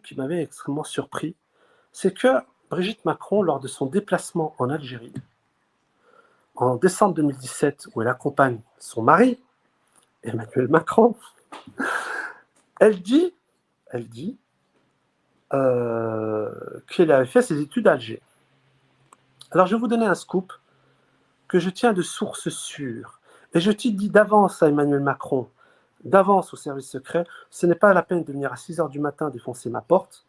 qui m'avait extrêmement surpris, c'est que Brigitte Macron, lors de son déplacement en Algérie, en décembre 2017, où elle accompagne son mari, Emmanuel Macron, elle dit qu'elle avait fait ses études à Alger. Alors, je vais vous donner un scoop que je tiens de sources sûres. Et je te dis d'avance à Emmanuel Macron, d'avance au service secret, ce n'est pas la peine de venir à 6 h du matin défoncer ma porte.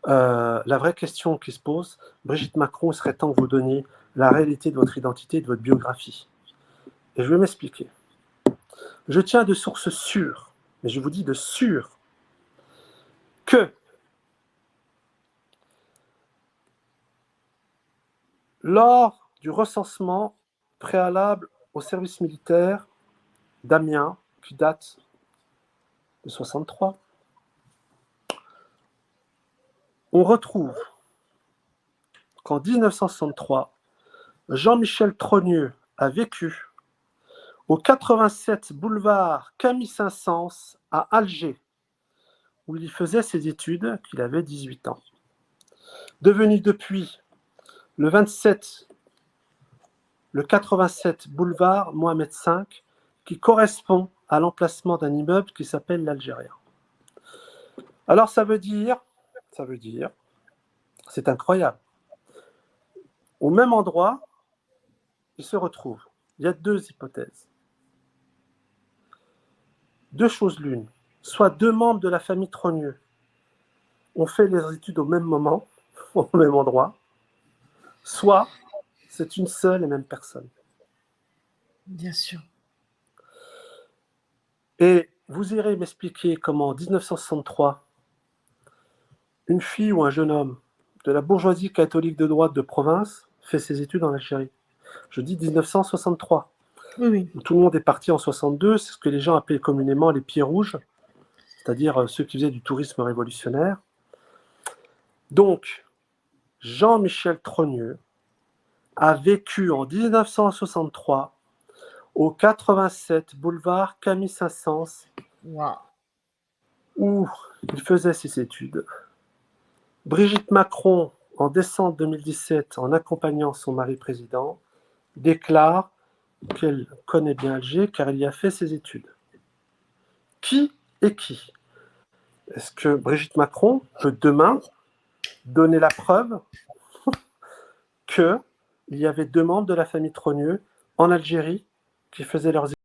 La vraie question qui se pose, Brigitte Macron, il serait temps que vous donniez la réalité de votre identité et de votre biographie. Et je vais m'expliquer. Je tiens de sources sûres, mais je vous dis de sûres, que lors du recensement préalable au service militaire d'Amiens, qui date de 63, on retrouve qu'en 1963, Jean-Michel Trogneux a vécu au 87 boulevard Camille Saint-Saëns à Alger, où il faisait ses études, qu'il avait 18 ans. Devenu depuis le 87 boulevard Mohamed V, qui correspond à l'emplacement d'un immeuble qui s'appelle l'Algérien. Alors ça veut dire, c'est incroyable. Au même endroit, il se retrouve. Il y a deux hypothèses. Deux choses l'une. Soit deux membres de la famille Trogneux ont fait les études au même moment, au même endroit, soit c'est une seule et même personne. Bien sûr. Et vous irez m'expliquer comment en 1963, une fille ou un jeune homme de la bourgeoisie catholique de droite de province fait ses études en Algérie. Je dis 1963. Oui. Tout le monde est parti en 62, c'est ce que les gens appelaient communément les pieds rouges, c'est-à-dire ceux qui faisaient du tourisme révolutionnaire. Donc, Jean-Michel Trogneux a vécu en 1963 au 87 boulevard Camille Saint-Saëns, Wow. où il faisait ses études. Brigitte Macron, en décembre 2017, en accompagnant son mari président, déclare qu'elle connaît bien Alger car elle y a fait ses études. Qui est qui? Est-ce que Brigitte Macron peut demain donner la preuve qu'il y avait deux membres de la famille Trogneux en Algérie qui faisaient leurs études